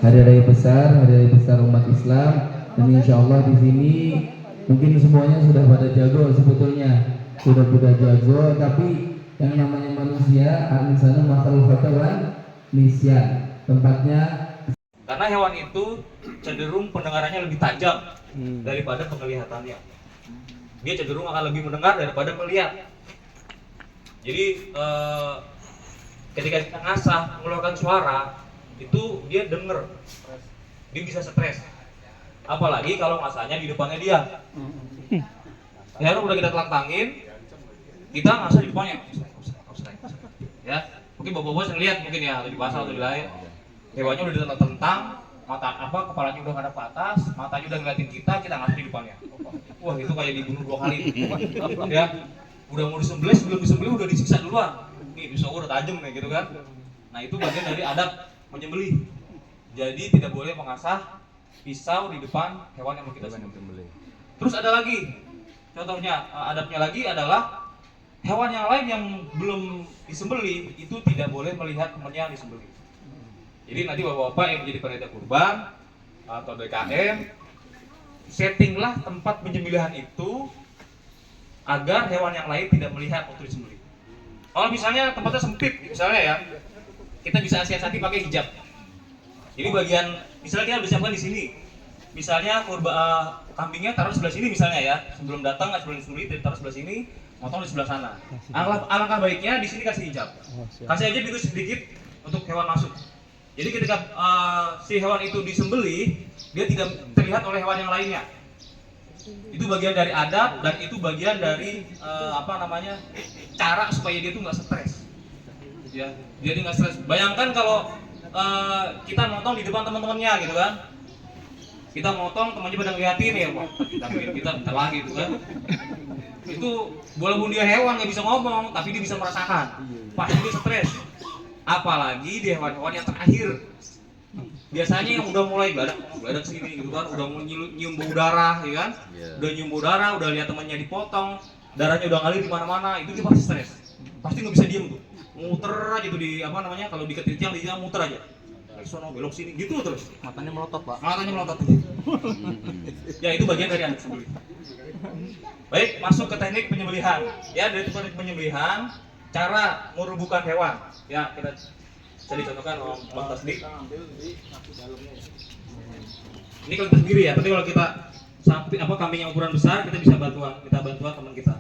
hari raya besar umat Islam, dan insya Allah di sini mungkin semuanya sudah pada jago sebetulnya, sudah jago, tapi yang namanya manusia al-insanu makhluk khatawan nisyan, tempatnya karena hewan itu cenderung pendengarannya lebih tajam daripada penglihatannya. Dia cenderung akan lebih mendengar daripada melihat. Jadi ketika kita ngasah mengeluarkan suara itu dia denger, dia bisa stres. Apalagi kalau ngasahnya di depannya dia. Ya udah kita telantangin, kita ngasah di depannya. Ya, mungkin bapak-bapak sering lihat mungkin ya di pasar atau di lain. Hewannya udah ditentang, mata kepalanya udah ngadep ke atas, matanya udah ngeliatin kita ngasih di depannya. Wah, itu kayak dibunuh 2 kali. Ya, udah mau disembelih, sebelum disembelih udah disiksa duluan. Nih pisau udah tajam nih gitu kan. Nah, itu bagian dari adab menyembelih. Jadi tidak boleh mengasah pisau di depan hewan yang mau kita sembelih. Terus ada lagi, contohnya adabnya lagi adalah hewan yang lain yang belum disembelih itu tidak boleh melihat temannya yang disembelih. Jadi nanti bapak-bapak yang menjadi panitia kurban atau DKM, settinglah tempat penyembelihan itu agar hewan yang lain tidak melihat waktu disembelih. Kalau misalnya tempatnya sempit, misalnya ya, kita bisa siasati pakai hijab. Jadi bagian, misalnya kita bisa siapkan di sini. Misalnya kambingnya taruh sebelah sini misalnya ya, sebelum datang sebelum disembelih taruh sebelah sini, motong di sebelah sana. Alangkah baiknya di sini kasih hijab. Kasih aja itu sedikit untuk hewan masuk. Jadi ketika si hewan itu disembelih, dia tidak terlihat oleh hewan yang lainnya. Itu bagian dari adab dan itu bagian dari cara supaya dia tuh nggak stres. Ya, jadi nggak stres. Bayangkan kalau kita motong di depan teman-temannya gitu kan. Kita motong temannya pada ngeliatin ya, wah kita bentar lagi gitu kan. Itu walaupun dia hewan nggak bisa ngomong, tapi dia bisa merasakan. Pasti dia stres. Apalagi di hewan-hewan yang terakhir. Biasanya yang udah mulai geladak sini gitu kan, udah nyium bau darah, ya kan? Udah nyium bau darah, udah lihat temannya dipotong, darahnya udah ngalir di mana-mana, itu dia pasti stres. Pasti nggak bisa diem tuh. Muter aja tuh di kalau di tiang di sana muter aja. Sono belok sini gitu terus. Matanya melotot, Pak. Matanya melotot. Ya itu bagian dari anak sembelih. Baik, masuk ke teknik penyembelihan. Ya, dari teknik penyembelihan, cara merubuhkan hewan. Ya, kita bisa dicontohkan oleh Bang Tasdik. Ini kalau kita sendiri ya, tapi kalau kita kambing yang ukuran besar, kita bisa bantuan teman kita.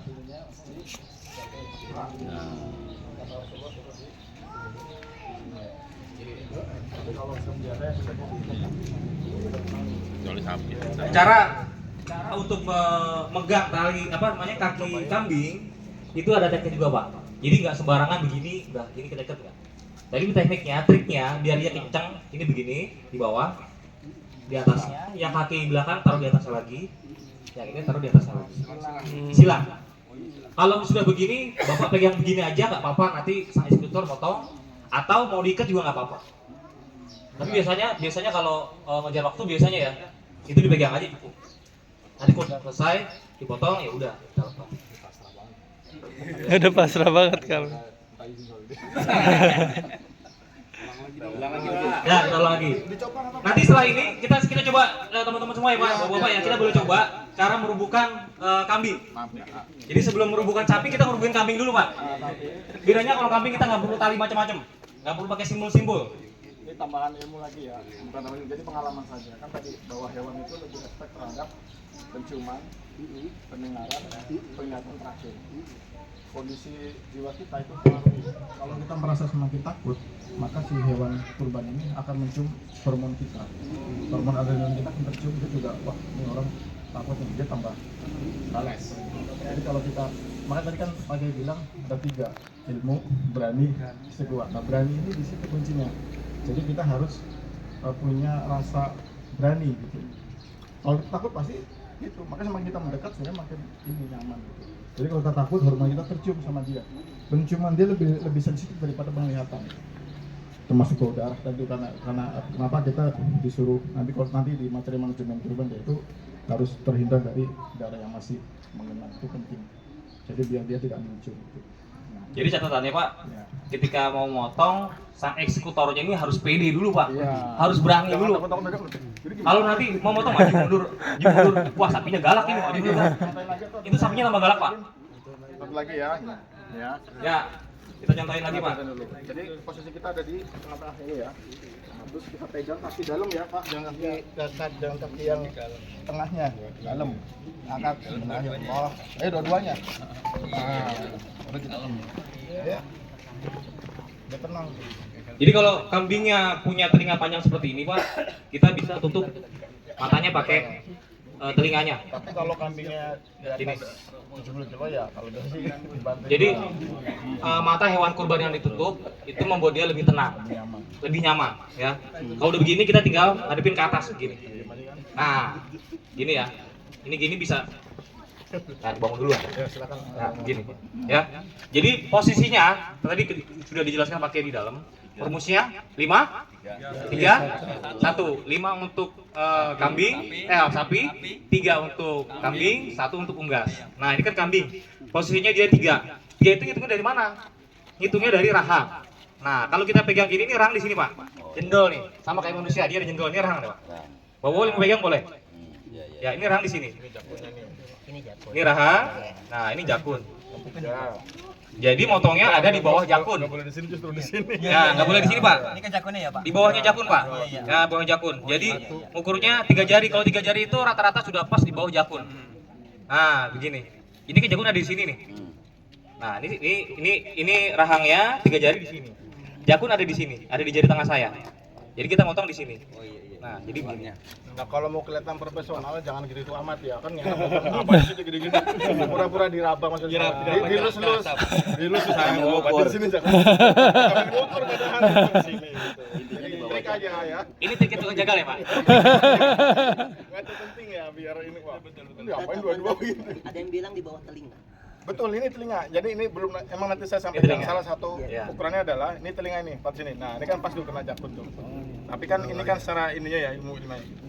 Cara untuk memegang tali kaki kambing itu ada teknik juga, Pak. Jadi nggak sembarangan begini, udah ini kedeket nggak. Jadi tekniknya, triknya biar dia kencang, ini begini di bawah, di atasnya, yang kaki belakang taruh di atasnya lagi, yang ini taruh di atasnya lagi. Silang. Kalau sudah begini, bapak pegang begini aja nggak apa-apa, nanti sang instruktur potong, atau mau diikat juga nggak apa-apa. Tapi biasanya kalau ngejar waktu biasanya ya, itu dipegang aja cukup. Nanti kalau udah selesai, dipotong ya udah, kita lepas. Udah pasrah banget kalau. Ya, kita ulang lagi. Nanti setelah ini kita coba teman-teman semua ya Pak, Bapak ya, kita boleh coba cara merubuhkan kambing. Jadi sebelum merubuhkan sapi kita merubuhin kambing dulu Pak. Bedanya kalau kambing kita nggak perlu tali macam-macam, nggak perlu pakai simbol-simbol. Ini tambahan ilmu lagi ya, bukan namanya jadi pengalaman saja. Kan tadi bahwa hewan itu lebih respect terhadap penciuman, pendengaran, penglihatan terakhir. Kondisi jiwa kita itu pengaruhi. Kalau kita merasa semakin takut, maka si hewan kurban ini akan mencium hormon kita. Hormon adrenalin kita akan tercium, itu juga wah ini orang takut nih, dia tambah balas. Jadi kalau kita, makanya tadi kan Pak Kiai bilang ada 3, ilmu, berani, istiqomah. Nah berani ini di situ kuncinya. Jadi kita harus punya rasa berani gitu. Kalau kita takut pasti gitu, makanya semakin kita mendekat sebenarnya makin ini nyaman gitu. Jadi kalau kita takut, hormon kita tercium sama dia. Penciuman dia lebih sensitif daripada penglihatan. Termasuk bau darah tadi karena kenapa kita disuruh nanti di materi manajemen kurban yaitu harus terhindar dari darah yang masih mengenang, itu penting. Jadi biar dia tidak mencium gitu. Nah, Jadi catatannya Pak, ketika mau motong, sang eksekutornya ini harus pede dulu Pak, harus berani dulu. Kalau nanti mau motong maju mundur, wah sapinya galak ini, maju mundur. Itu sapinya tambah galak Pak. Satu lagi ya. Ya, kita contohin lagi Pak. Jadi posisi kita ada di tengah-tengah ini ya. Nah, terus kita pegang kaki dalam ya Pak, jangan kaki yang tengahnya, dalam. Angkat sebenarnya. Oh, dua-duanya. Nah, udah kita ya. Udah tenang. Jadi kalau kambingnya punya telinga panjang seperti ini Pak, kita bisa tutup matanya pakai telinganya. Tapi kalau kambingnya di atas 70 kilo ya, kalau dari sini dibantu. Jadi mata hewan kurban yang ditutup itu membuat dia lebih tenang, lebih nyaman ya. Kalau udah begini kita tinggal ngadepin ke atas begini. Nah, gini ya. Ini gini bisa. Nah, bangun dulu. Ya, silakan. Nah, gini ya. Jadi posisinya tadi sudah dijelaskan pakai di dalam. Rumusnya 5 3 1. 5 untuk kambing, sapi, 3 untuk kambing, 1 untuk unggas. Nah, ini kan kambing. Posisinya dia 3. 3 itu ngitungnya dari mana? Ngitungnya dari rahang. Nah, kalau kita pegang gini, ini rahang di sini, Pak. Jendol nih, sama kayak manusia, dia ada jendol, ini rahang, Pak. Boleh mau pegang boleh? Ya, ini rahang di sini. Ini rahang. Nah, ini jakun. Jadi motongnya ada di bawah jakun. Nggak boleh di sini, justru di sini. Ya, nggak boleh di sini Pak. Ini kan jakunnya ya Pak? Di bawahnya jakun Pak. Ya, bawah jakun. Jadi ukurnya 3 jari. Kalau 3 jari itu rata-rata sudah pas di bawah jakun. Nah, begini. Ini kan jakun ada di sini nih. Nah, ini rahangnya 3 jari di sini. Jakun ada di sini, ada di jari tangan saya. Jadi kita motong di sini. Nah, jadi begini. Nah, kalau mau kelihatan profesional jangan gitu amat ya, kan apa sih gini-gini. Pura-pura diraba maksudnya. Dilus-lus. Dilus saya mau di sini jangan. Jangan ngukur padahal di sini. Ini trik aja ya. Ini trik tukang jagal ya, Pak? Nggak itu penting ya biar ini Pak. Betul. Diapain dua-dua gitu. Ada yang bilang di bawah telinga. Betul, ini telinga. Jadi ini belum, emang nanti saya sampaikan salah satu Iya. ukurannya adalah ini telinga ini, pas sini. Nah, ini kan pas dulu kena jakun tuh. Tapi kan ini kan secara ininya ya ilmu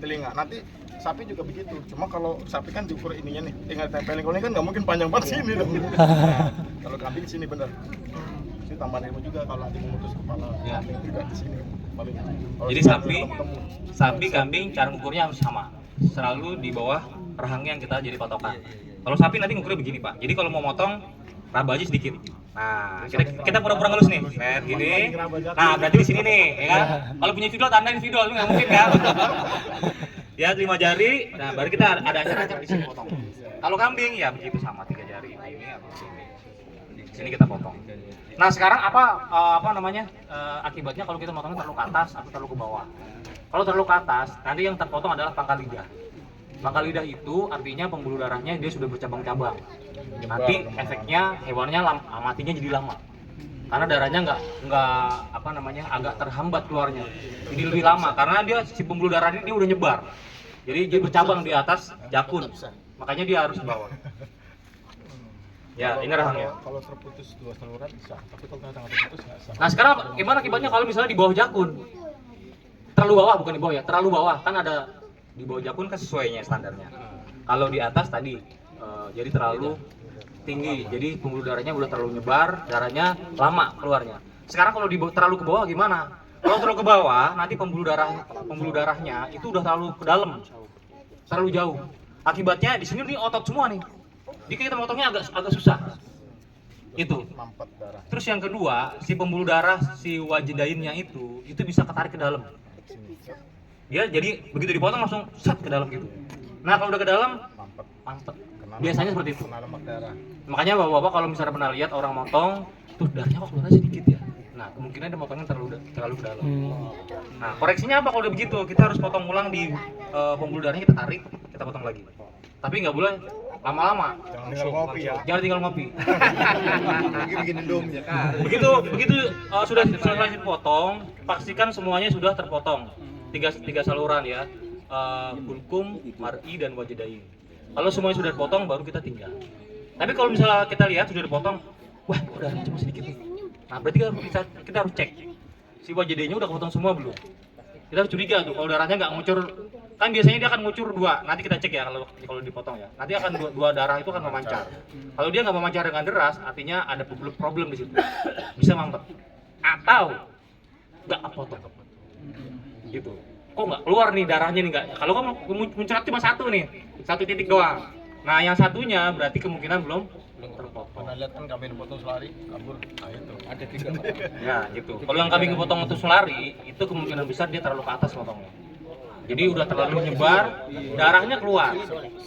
telinga. Nanti sapi juga begitu. Cuma kalau sapi kan diukur ininya nih, tinggal tempelin. Kalau ini kan nggak mungkin panjang banget sini dong. Nah, kalau kambing sini bener. Ini tambahan ilmu juga kalau nanti memutus kepala kambing juga di sini paling. Kalau Jadi sini sapi, kambing cara ukurnya harus sama. Selalu di bawah rahangnya yang kita jadi patokan. Kalau sapi nanti ngukurnya begini Pak. Jadi kalau mau motong raba aja sedikit. Nah, kita pura-pura ngelus nih. Net gini. Nah, berarti di sini nih, ya kan? Kalau punya video tandain video, itu nggak mungkin kan? Ya 5 jari. Nah, baru kita ada acar-acar di sini potong. Kalau kambing ya begitu sama 3 jari ini atau sini. Di sini kita potong. Nah, sekarang apa namanya? Akibatnya kalau kita motongnya terlalu ke atas atau terlalu ke bawah. Kalau terlalu ke atas, nanti yang terpotong adalah pangkal lidah. Pangkal lidah itu artinya pembuluh darahnya dia sudah bercabang-cabang. Nanti efeknya hewannya matinya jadi lama. Karena darahnya nggak agak terhambat keluarnya. Jadi lebih lama karena dia si pembuluh darah ini dia udah nyebar. Jadi dia bercabang di atas jakun. Makanya dia harus ke bawah. Ya, ini rahangnya. Kalau terputus 2 saluran bisa, tapi kalau tengah terputus nggak bisa. Nah, sekarang gimana akibatnya kalau misalnya di bawah jakun? Terlalu bawah, bukan di bawah ya, terlalu bawah. Kan ada di bawah jakun kan sesuainya standarnya. Kalau di atas tadi jadi terlalu tinggi, jadi pembuluh darahnya udah terlalu nyebar, darahnya lama keluarnya. Sekarang kalau terlalu ke bawah gimana? Kalau terlalu ke bawah, nanti pembuluh darahnya itu udah terlalu ke dalam, terlalu jauh. Akibatnya di sini nih otot semua nih. Jadi kita motongnya agak susah. Itu. Mampet darah. Terus yang kedua, si pembuluh darah si wajidainnya itu bisa ketarik ke dalam. Dia jadi begitu dipotong langsung set ke dalam gitu. Nah, kalau udah ke dalam mampet. Biasanya seperti itu. Kena lemak darah. Makanya bapak-bapak kalau misalnya pernah lihat orang motong, tuh darahnya kok keluarnya sedikit ya. Nah, kemungkinan dia motongnya terlalu ke dalam. Nah, koreksinya apa kalau udah begitu? Kita harus potong ulang di pembuluh darahnya, kita tarik, kita potong lagi. Tapi nggak boleh lama-lama. Jangan tinggal ngopi ya. Jangan tinggal ngopi. Bikin Indomie ya kan. Begitu sudah selesai dipotong, pastikan semuanya sudah terpotong. Tiga saluran ya, kulkum, mar'i dan wajidain. Kalau semuanya sudah dipotong baru kita tinggal. Tapi kalau misalnya kita lihat sudah dipotong, wah udah cuma sedikit nih. Nah berarti kita harus cek si wajidainnya udah kepotong semua belum? kita harus curiga tuh kalau darahnya nggak ngucur. Kan biasanya dia akan ngucur 2. Nanti kita cek ya kalau dipotong ya. Nanti akan dua darah itu akan memancar. Kalau dia nggak memancar dengan deras, artinya ada problem di situ. Bisa mampet. Atau nggak kepotong. Gitu. Kok nggak keluar nih darahnya nih nggak? Kalau kan muncrat cuma 1 nih, 1 titik doang. Nah yang satunya berarti kemungkinan belum terpotong. Pernah lihat kan kambing potong selari kabur, nah itu ada 3. Ya gitu. Kalau yang kambing kepotong itu lari, itu kemungkinan besar dia terlalu ke atas potongnya. Jadi udah terlalu nyebar, darahnya keluar.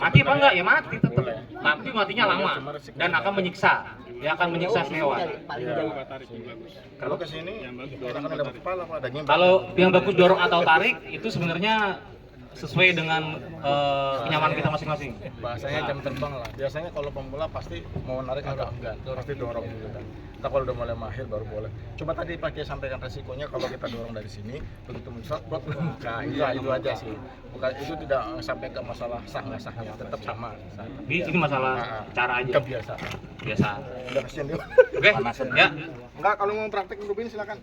Mati apa enggak? Ya mati tetap. Tapi matinya lama dan akan menyiksa. Dia akan menyiksa si hewan. Kalau ke sini kita kan ada kepala apa daging. Kalau yang bagus dorong atau tarik itu sebenarnya sesuai dengan kenyamanan kita masing-masing. Bahasanya jam terbang lah. Biasanya kalau pemula pasti mau narik agak enggan, pasti dorong dulu kan. Kita kalau udah mulai mahir baru boleh. Cuma tadi pakai sampaikan resikonya kalau kita dorong dari sini, begitu muncrat, blok, nah itu aja sih. Bukan itu tidak sampai ke masalah sah nggak sahnya, tetap sama. Ini masalah cara aja. Kebiasaan. Biasa. Udah kasihan dia. Oke. Ya. Enggak, kalau mau praktek Rubin silakan.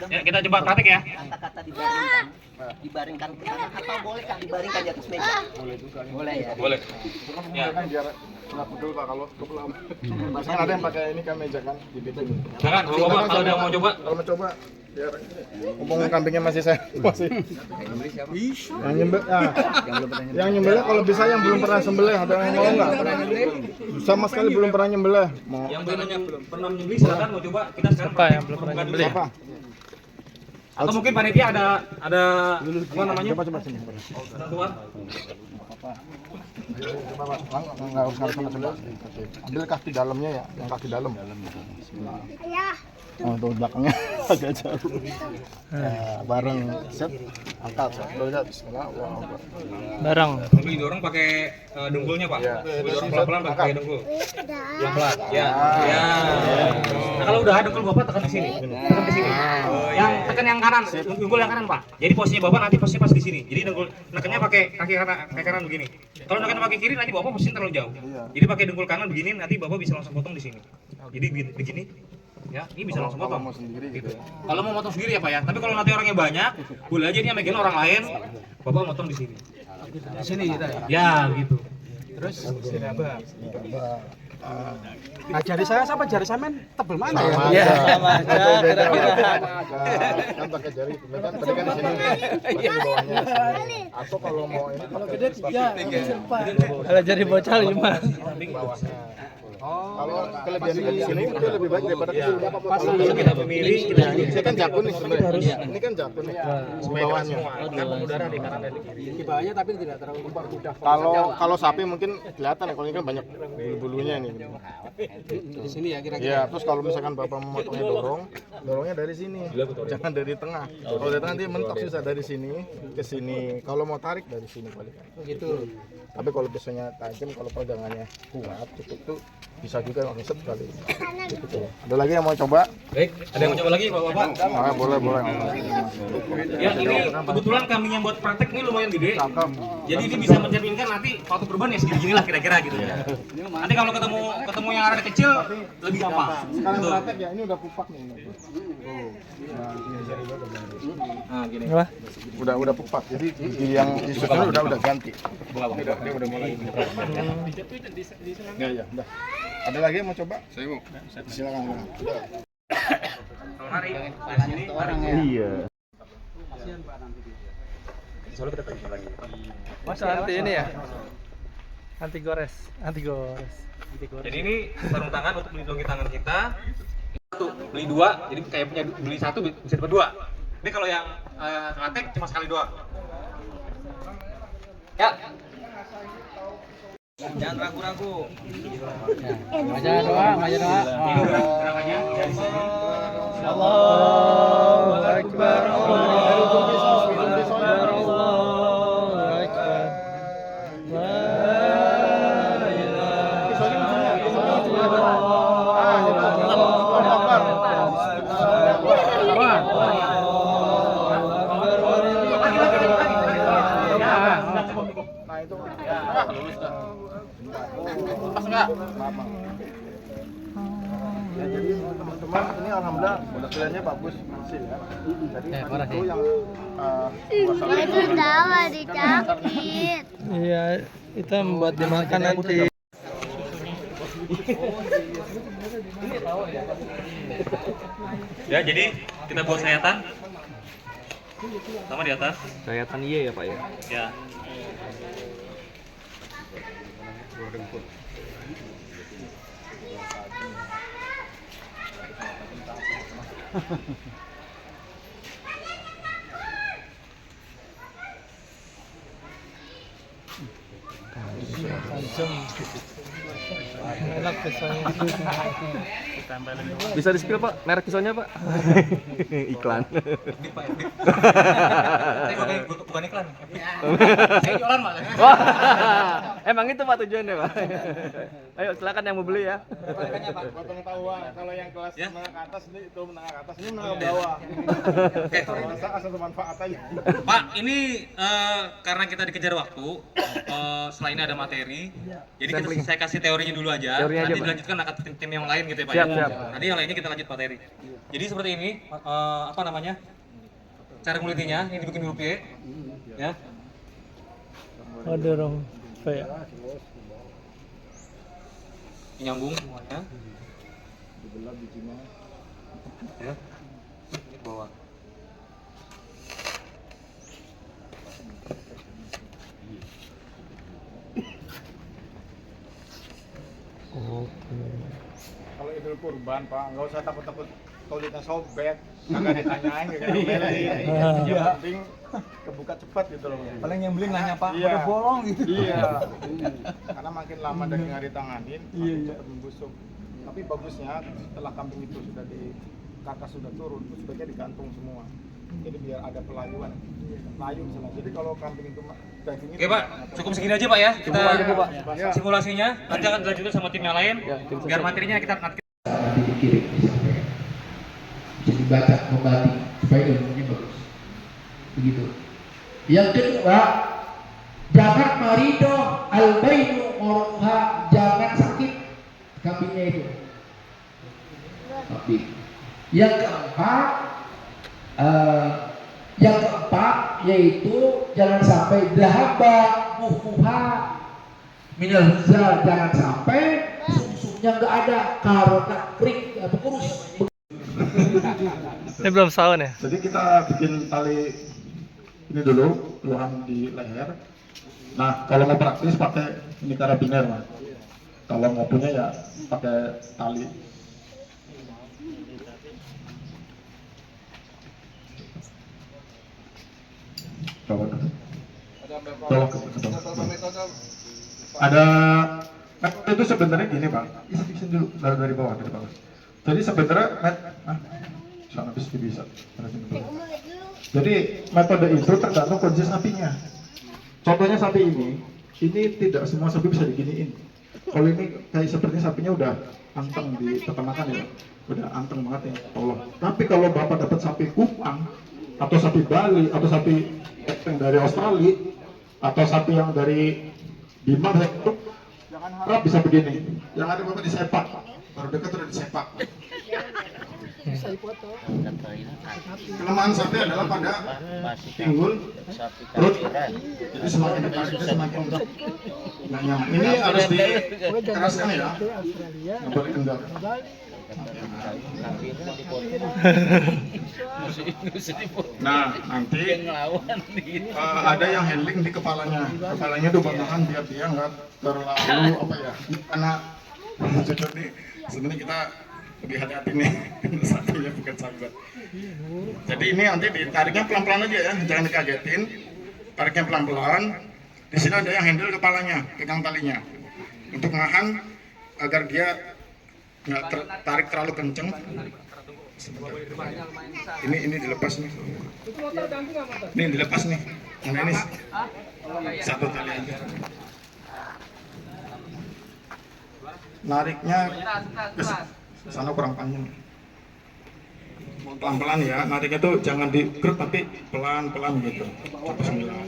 Ya kita coba praktek ya. Kata-kata dibaringkan ke tanah atau bolehkah dibaringkan di atas meja? Boleh juga. Boleh ya. Boleh. Itu kan Ya. kan biar nggak pegel Pak kalau cukup lama. Biasanya ada yang pakai ini kan meja kan di situ. Jangan, Bapak kalau udah mau coba. Kalau mau coba biar ngomong kambingnya masih saya masih yang nyembelih yang nyembelih kalau bisa yang belum pernah sembelih ada yang mau nggak sama sekali belum pernah nyembelih mau Yang pernah nyembelih silakan mau coba. Kita sekarang Apa yang belum pernah nyembelih? apa atau mungkin panitia ada apa namanya? coba sini Tuan. coba Pak nggak usah sama ambil kaki dalamnya ya yang kaki dalam oh tuh belakangnya agak jauh bareng set angkat lihat bismillah wow Barang. Sambil didorong pakai dengkulnya Pak. Iya. Didorong pelan-pelan pakai dengkul. Pelan-pelan. Ya. Ya. Nah kalau udah dengkul Bapak tekan di sini. Tekan di sini. Yang tekan yang kanan, dengkul yang kanan Pak. Jadi posisinya Bapak nanti posisinya pas di sini. Jadi dengkul nekannya pakai kaki kanan begini. Kalau nekan pakai kiri nanti Bapak posisinya terlalu jauh. Jadi pakai dengkul kanan begini nanti Bapak bisa langsung potong di sini. Jadi begini. Ya, ini bisa langsung potong. mau sendiri gitu ya. Kalau mau potong sendiri ya Pak ya. Tapi kalau nanti orangnya banyak, boleh aja dia megang orang lain. Bapak potong di sini. Di sini kita ya. Ya, gitu. Terus sini apa? Nah, jari saya sama jari Samen tebel mana ya? Iya, sama aja kira-kira. Kan pakai jari, kan tadi kan di sini, pakai di bawahnya sini. Atau kalau mau ini Kalau gede 3, 4. Kalau jadi bocah 5. bawahnya. Kalau kelebihan di sini itu lebih baik daripada di sini. Kalau kita memilih, kita Ini kan jakun nih sebenarnya. Ini kan jakun nih. Bawahnya. kan pemudara di kanan dan di kiri. Di bawahnya tapi tidak terlalu mudah. Kalau sapi mungkin kelihatan ya, kalau ini kan banyak bulu-bulunya ini. Di sini ya kira-kira. Iya, terus kalau misalkan bapak memotongnya dorongnya dari sini, jangan dari tengah. Kalau dari tengah nanti mentok susah dari sini ke sini. Kalau mau tarik dari sini balik. Begitu. Tapi kalau biasanya tajam, kalau pegangannya kuat, cukup tuh bisa juga langsung kali. Gitu. Ada lagi yang mau coba? Baik, ada yang mau coba lagi Bapak? Ah, boleh. Ya ini kebetulan kambing yang buat praktek ini lumayan gede. Cakep. Jadi ini bisa mencerminkan nanti waktu kurban ya segini lah kira-kira gitu ya. Nanti kalau ketemu yang ada kecil lebih gampang. Sekarang Gitu. praktek ya, ini udah pupak nih. Nah, gini. Apa? Udah pupak. Jadi yang disusun udah ganti. Dia udah mulai. Ya, udah. Ada lagi yang mau coba? Saya mau. Silakan. Kalau hari dari sini orang ya. Iya. Soalnya kita terima lagi. Masa anti ini ya? Anti gores. Jadi ini sarung tangan untuk melindungi tangan kita. Satu, beli 2, jadi kayak punya beli 1 bisa dapat 2. Ini kalau yang praktek cuma sekali doang. Ya. Jangan ragu-ragu. Maju doa. Ini udah gerakannya dari sini. Allahu Akbar. Allahu Akbar. Nah, itu. Pas enggak? Ya, jadi teman-teman ini alhamdulillah modelnya bagus hasil ya. Jadi itu yang Itu tawa dicapit. Iya, itu buat dimakan nanti. Ya, jadi kita buat sayatan. Sama di atas. Sayatan iya ya Pak ya. Ya. Enak pisaunya. Bisa di spill Pak, merek pisaunya Pak. Iklan. Saya bukan iklan. Saya jualan malah. Wah, emang itu Pak tujuannya Pak. Ayo silakan yang mau beli ya. buat pengetahuan kalau yang kelas Ya. menengah ke atas ini itu menengah ke atas ini menengah ke bawah. Kalau masa asal manfaat aja. Pak, ini karena kita dikejar waktu, setelah ini ada materi, jadi saya kasih teorinya dulu aja. Teorinya Nanti aja, Pak. dilanjutkan akan tim yang lain gitu ya Pak. Siap, ya? siap. Nanti yang lainnya kita lanjut materi. Jadi seperti ini, apa namanya? Cara ngulitinya, ini dibikin dulu P, ya. Ada dong. Kayak Nyambung semuanya. Ya. Ini ke bawah. Kalau Idul Kurban Pak, nggak usah takut-takut kulitnya sobek, nggak ditanyain, nggak diomelin. Yang penting kebuka cepat gitu loh. Paling yang beli nanya Pak, Iya. udah bolong gitu. Iya. Karena makin lama daging nggak ditanganin, makin cepat membusuk. Tapi bagusnya setelah kambing itu sudah kakak sudah turun, itu sebaiknya digantung semua. Jadi biar ada pelayuan, layu misalnya. Jadi kalau kambing itu dagingnya. Oke Pak, cukup segini aja Pak ya. Kita Pak. simulasinya, nanti akan dilanjutkan sama tim yang lain. Biar materinya kita nanti. Nanti dikirim disampaikan. Bisa dibaca kembali supaya ilmunya bagus. Begitu. Yang kedua, jangan marido albainu orha, jangan sakit kambingnya itu. Kambing. Yang keempat yaitu jangan sampai dahaba muhmuha minal huzal, jangan sampai sumsumnya nggak ada karena kering atau kurus. ini belum sahur ya. Jadi kita bikin tali ini dulu, luang di leher. Nah, kalau mau praktis pakai ini karabiner, Mas. Kalau nggak punya ya pakai tali. Coba dulu. Ada itu sebenarnya gini Pak, isi dulu dari bawah. Jadi sebenarnya sana bisa. Jadi metode itu tergantung kondisi sapinya. Contohnya sapi ini tidak semua sapi bisa diginiin. Kalau ini kayak sepertinya sapinya udah anteng di peternakan ya, udah anteng banget ya, Allah. Tapi kalau bapak dapat sapi Kupang atau sapi Bali atau sapi yang dari Australia atau sapi yang dari Bima itu harap bisa begini. Yang ada bapak disepak, baru dekat udah disepak. Kelemahan sapi adalah pada pinggul, perut. Jadi semakin ditarik semakin nggak nyaman. Ini harus dikeraskan ya, nggak boleh kendor. Nah nanti ada yang handling di kepalanya. Kepalanya tuh bagian biar dia nggak terlalu apa ya. Karena jujur nih sebenarnya kita lebih hati-hati nih, sapinya bukan sahabat. Jadi ini nanti ditariknya pelan-pelan aja ya, jangan dikagetin. Tariknya pelan-pelan. Di sini ada yang handle kepalanya, pegang talinya, untuk nahan agar dia nggak tarik terlalu kenceng. Sebentar. Ini dilepas nih. Ini dilepas nih. Nah ini satu tali aja. Nariknya ke sana kurang panjang. Pelan-pelan ya, nariknya tuh jangan digerut tapi pelan-pelan gitu. Bismillah.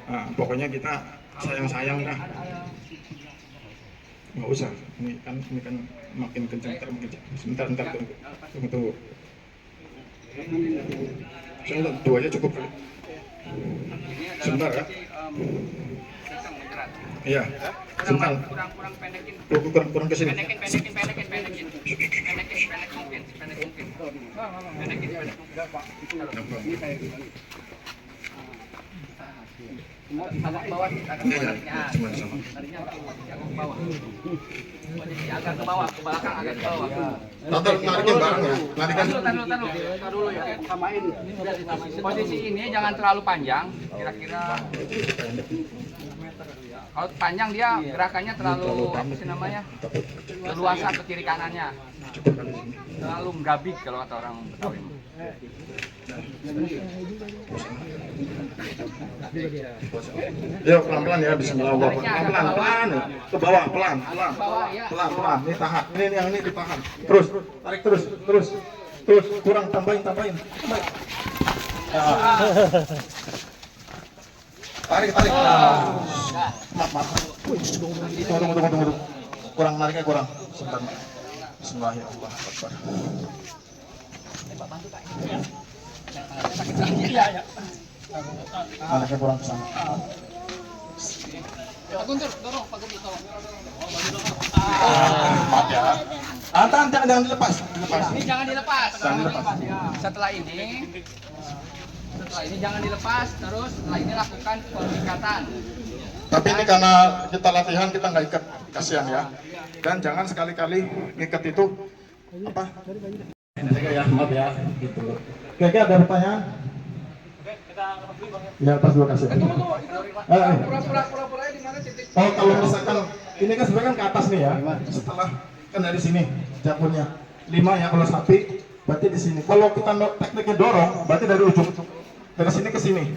Nah, pokoknya kita sayang-sayang dah. Nggak usah, ini kan makin kencang, makin kencang. Sebentar, tunggu. Saya 2 aja cukup kali. Sebentar ya. Iya, sebentar. Kurang ke sini. Cuma sama. Agak ke bawah, ke belakang, agak ke bawah. Tonton nariknya bareng ya. Narikan. Taruh dulu ya. Posisi ini jangan terlalu panjang, kira-kira. Kalau panjang dia gerakannya terlalu apa sih namanya? Leluasa ke kiri kanannya. Terlalu menggabik kalau kata orang Betawi. Yuk pelan-pelan ya, bismillah. Pelan-pelan. Ke bawah, pelan. Pelan. Ini tahan. Ini yang ini ditahan. Terus, tarik terus. Kurang tambahin. Tarik. Maaf. Tunggu. Kurang nariknya kurang. Sebentar. Bismillahirrahmanirrahim. Nariknya kurang kesana. Maaf ya. Jangan dilepas. Ini jangan dilepas. Setelah ini jangan dilepas, terus setelah ini lakukan pengikatan. Tapi ini karena kita latihan, kita nggak ikat, kasihan ya. Dan jangan sekali-kali ngikat itu apa? Ya, maaf ya. Gitu. Oke, ada pertanyaan? Ya, pas dulu kasih. Pura-pura di mana titik? Oh, kalau misalkan ini kan sebenarnya kan ke atas nih ya. Setelah kan dari sini jatuhnya 5 ya kalau sapi, berarti di sini. Kalau kita tekniknya dorong, berarti dari ujung dari sini ke sini.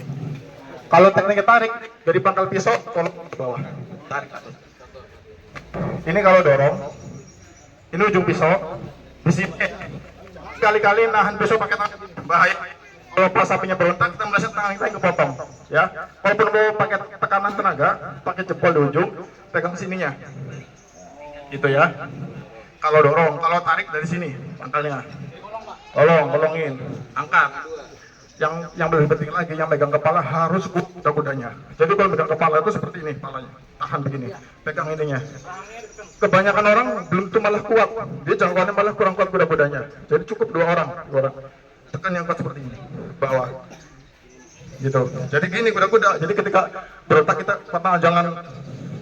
Kalau tekniknya tarik dari pangkal pisau, tolong ke bawah. Tarik. Ini kalau dorong, ini ujung pisau di sini. Kali-kali nahan pisau pakai tangan bahaya. Kalau pas sapinya berontak, kita meleset tangan kita yang kepotong, ya. Walaupun mau pakai tekanan tenaga, pakai jempol di ujung, pegang sininya, gitu ya. Kalau dorong, kalau tarik dari sini, pangkalnya, tolongin, angkat. Yang lebih penting lagi, yang megang kepala harus kuda-kudanya. Jadi kalau megang kepala itu seperti ini, kepalanya, tahan begini, pegang ininya. Kebanyakan orang belum tuh malah kuat, dia jangkauannya malah kurang kuat kuda-kudanya. Jadi cukup 2 orang. Tekan yang kuat seperti ini, bawah, gitu. Jadi gini kuda-kuda. Jadi ketika berontak kita jangan,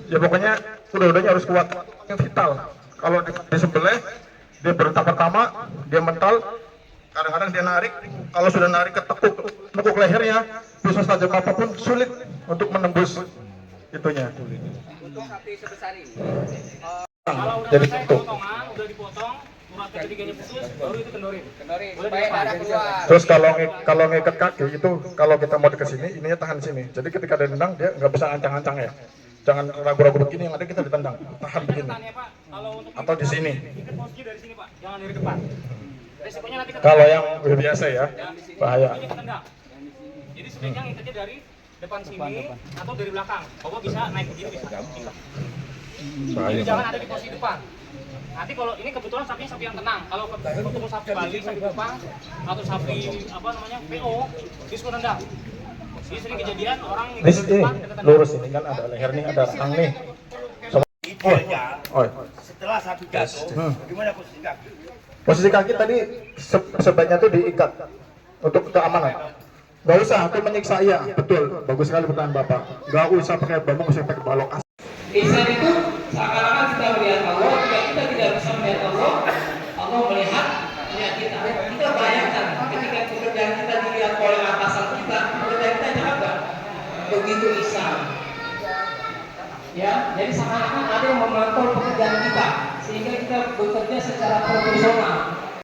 ya pokoknya kuda-kudanya harus kuat, yang vital. Kalau di sebelah dia berontak pertama, dia mental. Kadang-kadang dia narik, kalau sudah narik nekuk lehernya, bisa tajam apapun sulit untuk menembus itunya. Untuk sapi sebesar ini. Jadi tutup. Udah dipotong, urat ketiganya putus, baru itu kendorin. Supaya darah keluar. Terus kalau ngikat kaki itu, kalau kita mau ke sini, ininya tahan sini. Jadi ketika dia nendang, dia nggak bisa ancang-ancang ya. Jangan ragu-ragu begini, yang ada kita ditendang. Tahan begini. Atau di sini. Ikat posisi dari sini Pak, jangan dari depan. Resikonya nanti Kalau yang biasa ya, bahaya. Jadi sebaiknya ngikatnya dari depan sini atau dari belakang. Bahwa bisa naik begini bisa. Jadi jangan ada di posisi depan. Nanti kalau ini kebetulan sapinya sapi yang tenang. Kalau ketemu sapi Bali, sapi Jepang atau sapi apa namanya PO, dia suka nendang. Jadi sering kejadian orang Ini lurus ini kan ada leher nih, ada rahang nih. Setelah sapi jatuh, gimana posisi kaki? Posisi kaki tadi sebaiknya tuh diikat untuk keamanan. Gak usah, itu menyiksa iya, betul. Bagus sekali pertanyaan Bapak. Gak usah pakai bambu, gak usah pakai balok. Ihsan itu seakan-akan kita melihat Allah, jika kita tidak bisa melihat Allah, Allah melihat kita. Kita bayangkan ketika pekerjaan kita dilihat oleh atasan kita, pekerjaan kita jaga. Begitu ihsan. Ya, jadi seakan-akan ada yang memantau pekerjaan kita, sehingga kita bekerja secara profesional.